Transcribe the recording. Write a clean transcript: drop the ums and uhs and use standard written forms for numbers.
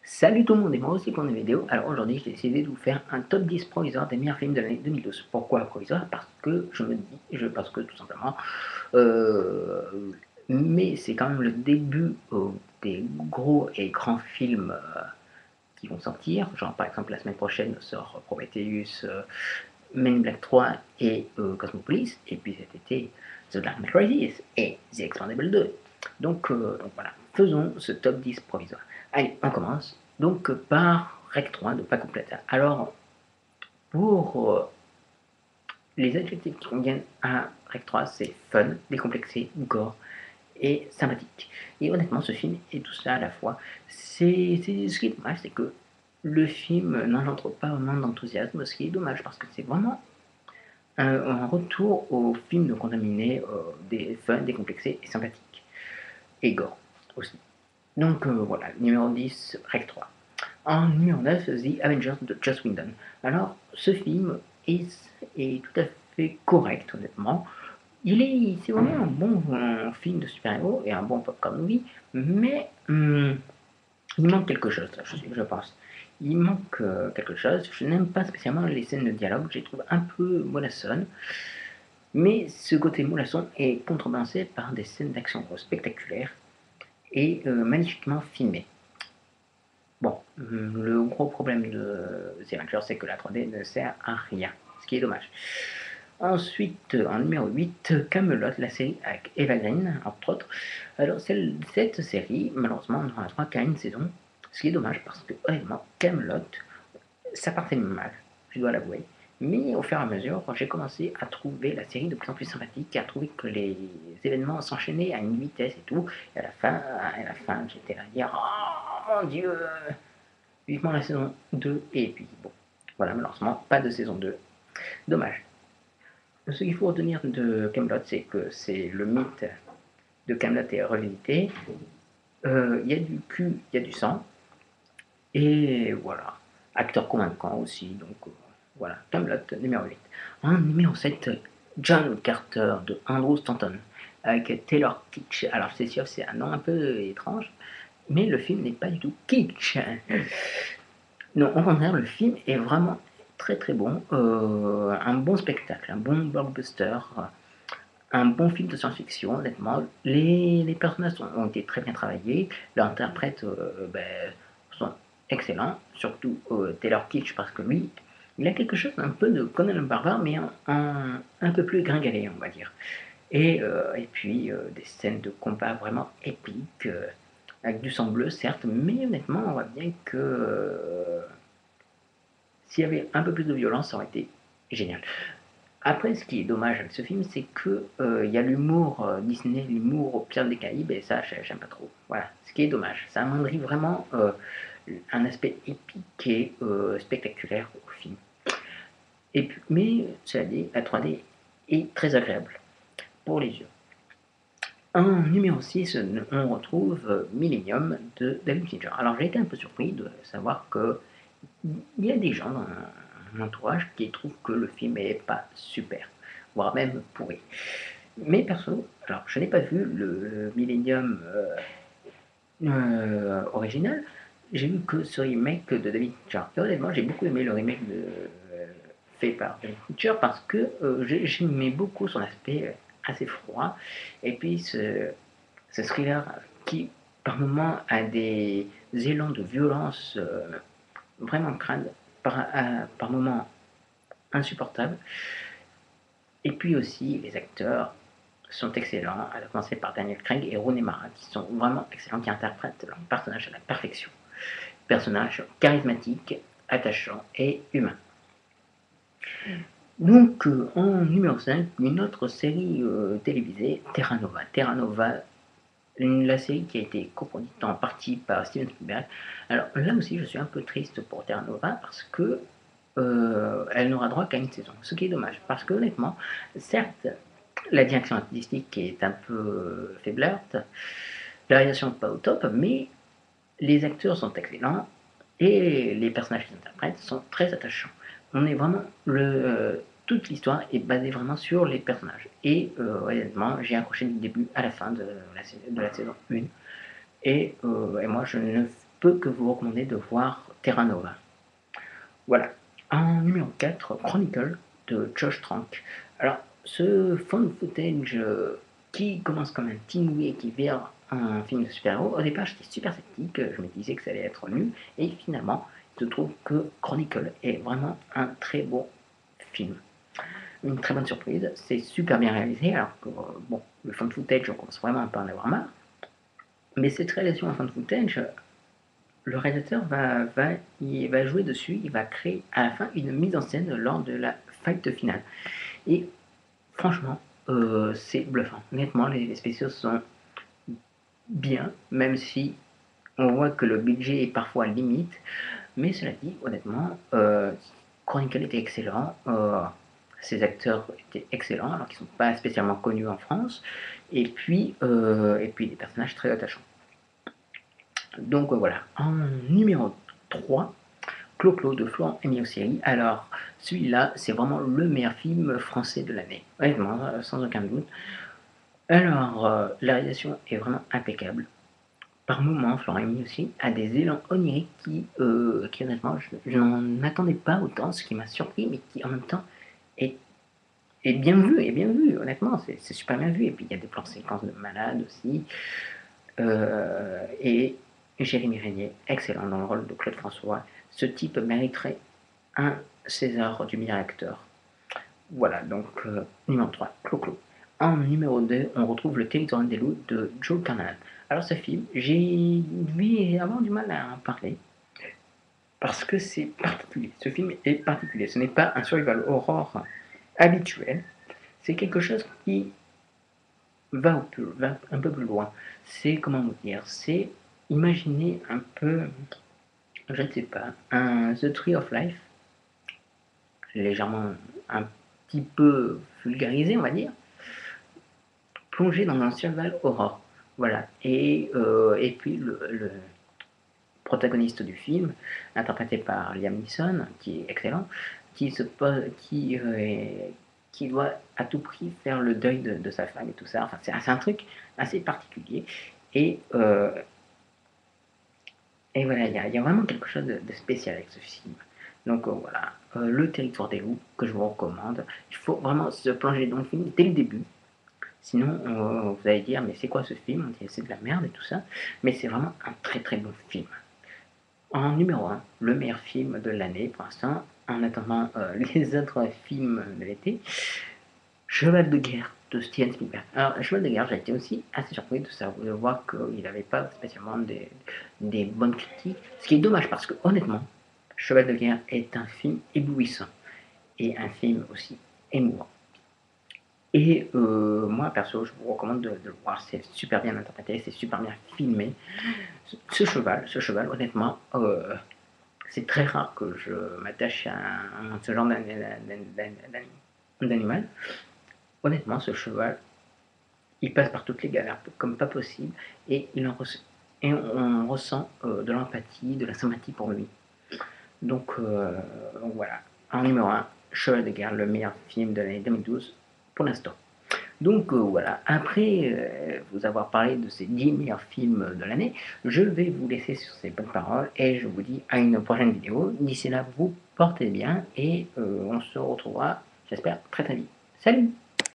Salut tout le monde et moi aussi pour une vidéo. Alors aujourd'hui j'ai décidé de vous faire un top 10 provisoire des meilleurs films de l'année 2012. Pourquoi provisoire? Parce que parce que tout simplement, euh, mais c'est quand même le début des gros et grands films qui vont sortir. Genre par exemple la semaine prochaine sort Prometheus, Men in Black 3 et Cosmopolis. Et puis cet été The Dark Knight Rises et The Expandable 2. Donc voilà, faisons ce top 10 provisoire. Allez, on commence. Donc par Rec 3 de Paco Plata. Alors, pour les adjectifs qui conviennent à Rec 3, c'est fun, décomplexé, gore et sympathique. Et honnêtement, ce film est tout ça à la fois. Ce qui est dommage, c'est que le film n'engendre pas vraiment d'enthousiasme, ce qui est dommage parce que c'est vraiment un retour au film de Contaminé, des fun, décomplexé et sympathique. Et gore aussi. Donc voilà, numéro 10, Rec 3. En numéro 9, The Avengers de Joss Whedon. Alors, ce film est tout à fait correct, honnêtement. C'est vraiment un bon film de super-héros et un bon popcorn movie, mais il manque quelque chose, je pense. Il manque quelque chose. Je n'aime pas spécialement les scènes de dialogue, je les trouve un peu mollassonnes, mais ce côté mollasson est contrebalancé par des scènes d'action spectaculaires et magnifiquement filmées. Bon, le gros problème de The Avengers, c'est que la 3D ne sert à rien, ce qui est dommage. Ensuite, en numéro 8, Camelot, la série avec Eva Green, entre autres. Alors, cette série, malheureusement, n'aura droit qu'à une saison, ce qui est dommage parce que, honnêtement, Camelot, ça partait mal, je dois l'avouer. Mais au fur et à mesure, quand j'ai commencé à trouver la série de plus en plus sympathique, à trouver que les événements s'enchaînaient à une vitesse et tout, et à la fin j'étais là à dire oh mon dieu, vivement la saison 2, et puis bon, voilà, malheureusement, pas de saison 2. Dommage. Ce qu'il faut retenir de Camelot, c'est que c'est le mythe de Camelot est revisité. Il y a du cul, il y a du sang, et voilà. Acteur convaincant aussi, donc voilà. Camelot numéro 8. En numéro 7, John Carter de Andrew Stanton, avec Taylor Kitsch. Alors c'est sûr, c'est un nom un peu étrange, mais le film n'est pas du tout kitsch. Non, au contraire, le film est vraiment très très bon. Un bon spectacle, un bon blockbuster, un bon film de science-fiction, honnêtement. Les personnages ont été très bien travaillés. Leurs interprètes sont excellents, surtout Taylor Kitsch, parce que lui, il a quelque chose un peu de Conan le Barbare, mais un peu plus gringalé, on va dire. Et puis des scènes de combat vraiment épiques, avec du sang bleu, certes, mais honnêtement, on voit bien que s'il y avait un peu plus de violence, ça aurait été génial. Après, ce qui est dommage avec ce film, c'est que il y a l'humour Disney, l'humour au pire des Caraïbes, et ça, j'aime pas trop. Voilà, ce qui est dommage. Ça amoindrit vraiment un aspect épique et spectaculaire au film. Mais cela dit, la 3D est très agréable pour les yeux. En numéro 6, on retrouve Millennium de David Fincher. Alors j'ai été un peu surpris de savoir que il y a des gens dans mon entourage qui trouvent que le film est pas super, voire même pourri. Mais perso, alors je n'ai pas vu le Millennium original, j'ai vu que ce remake de David Fincher. Et honnêtement, j'ai beaucoup aimé le remake fait par David Fincher parce que j'aimais beaucoup son aspect assez froid et puis ce thriller qui par moments a des élans de violence vraiment crade, par moments insupportables. Et puis aussi, les acteurs sont excellents, à commencer par Daniel Craig et Rooney Mara, qui sont vraiment excellents, qui interprètent leur personnage à la perfection. Personnage charismatique, attachant et humain. Donc, en numéro 5, une autre série télévisée, Terra Nova. Terra Nova, la série qui a été coproduite en partie par Steven Spielberg. Alors là aussi, je suis un peu triste pour Terra Nova parce que elle n'aura droit qu'à une saison, ce qui est dommage. Parce que honnêtement, certes, la direction artistique est un peu faiblarde, la réalisation n'est pas au top, mais les acteurs sont excellents et les personnages qu'ils interprètent sont très attachants. On est vraiment toute l'histoire est basée vraiment sur les personnages. Et honnêtement, j'ai accroché du début à la fin de la saison 1. Et moi, je ne peux que vous recommander de voir Terra Nova. Voilà. En numéro 4, Chronicle de Josh Trank. Alors, ce found footage qui commence comme un teen movie et qui vient un film de super-héros, au départ j'étais super sceptique, je me disais que ça allait être nul, et finalement, il se trouve que Chronicle est vraiment un très beau film. Une très bonne surprise, c'est super bien réalisé, alors que, bon, le found footage, on commence vraiment un peu à en avoir marre, mais cette réalisation en found footage, le réalisateur il va jouer dessus, il va créer à la fin une mise en scène lors de la fight finale. Et franchement, c'est bluffant. Honnêtement, les spéciaux sont bien, même si on voit que le budget est parfois limite. Mais cela dit, honnêtement, Chronicle était excellent. Ces acteurs étaient excellents, alors qu'ils ne sont pas spécialement connus en France. Et puis des personnages très attachants. Donc voilà, en numéro 3, Clo-Clo de Florent Emilio-Seri. Alors, celui-là, c'est vraiment le meilleur film français de l'année. Honnêtement, sans aucun doute. Alors, la réalisation est vraiment impeccable. Par moments, Florent Emilio-Seri a des élans oniriques qui honnêtement, je n'en attendais pas autant, ce qui m'a surpris, mais qui en même temps est, est bien vu, honnêtement, c'est super bien vu. Et puis il y a des plans séquences de malades aussi. Et Jérémy Régnier, excellent dans le rôle de Claude François. Ce type mériterait un César du meilleur acteur. Voilà, donc numéro 3, Clo-Clo. En numéro 2, on retrouve Le Territoire des loups de Joe Carnahan. Alors ce film, vais avoir du mal à en parler, parce que c'est particulier. Ce film est particulier. Ce n'est pas un survival horror habituel. C'est quelque chose qui va un peu plus loin. C'est, comment vous dire, c'est imaginer un peu, je ne sais pas, un The Tree of Life, légèrement un petit peu vulgarisé, on va dire, plongé dans un survival horror. Voilà. Et puis le protagoniste du film, interprété par Liam Neeson, qui est excellent, qui doit à tout prix faire le deuil de sa femme et tout ça. Enfin, c'est un truc assez particulier. Et, euh, et voilà, il y a vraiment quelque chose de spécial avec ce film. Donc voilà, Le Territoire des loups, que je vous recommande. Il faut vraiment se plonger dans le film dès le début. Sinon, vous allez dire, mais c'est quoi ce film? On dit, c'est de la merde et tout ça. Mais c'est vraiment un très très bon film. En numéro 1, le meilleur film de l'année pour l'instant, en attendant les autres films de l'été, Cheval de guerre de Steven Spielberg. Alors, Cheval de guerre, j'ai été aussi assez surpris de voir qu'il n'avait pas spécialement des bonnes critiques, ce qui est dommage parce que honnêtement, Cheval de guerre est un film éblouissant et un film aussi émouvant. Et moi, perso, je vous recommande de le voir, c'est super bien interprété, c'est super bien filmé. Ce cheval honnêtement, c'est très rare que je m'attache à ce genre d'animal. Honnêtement, ce cheval, il passe par toutes les galères comme pas possible et, et on ressent de l'empathie, de la sympathie pour lui. Donc voilà, en numéro 1, Cheval de guerre, le meilleur film de l'année 2012 pour l'instant. Donc voilà, après vous avoir parlé de ces 10 meilleurs films de l'année, je vais vous laisser sur ces bonnes paroles et je vous dis à une prochaine vidéo. D'ici là, vous portez bien et on se retrouvera, j'espère, très très vite. Salut!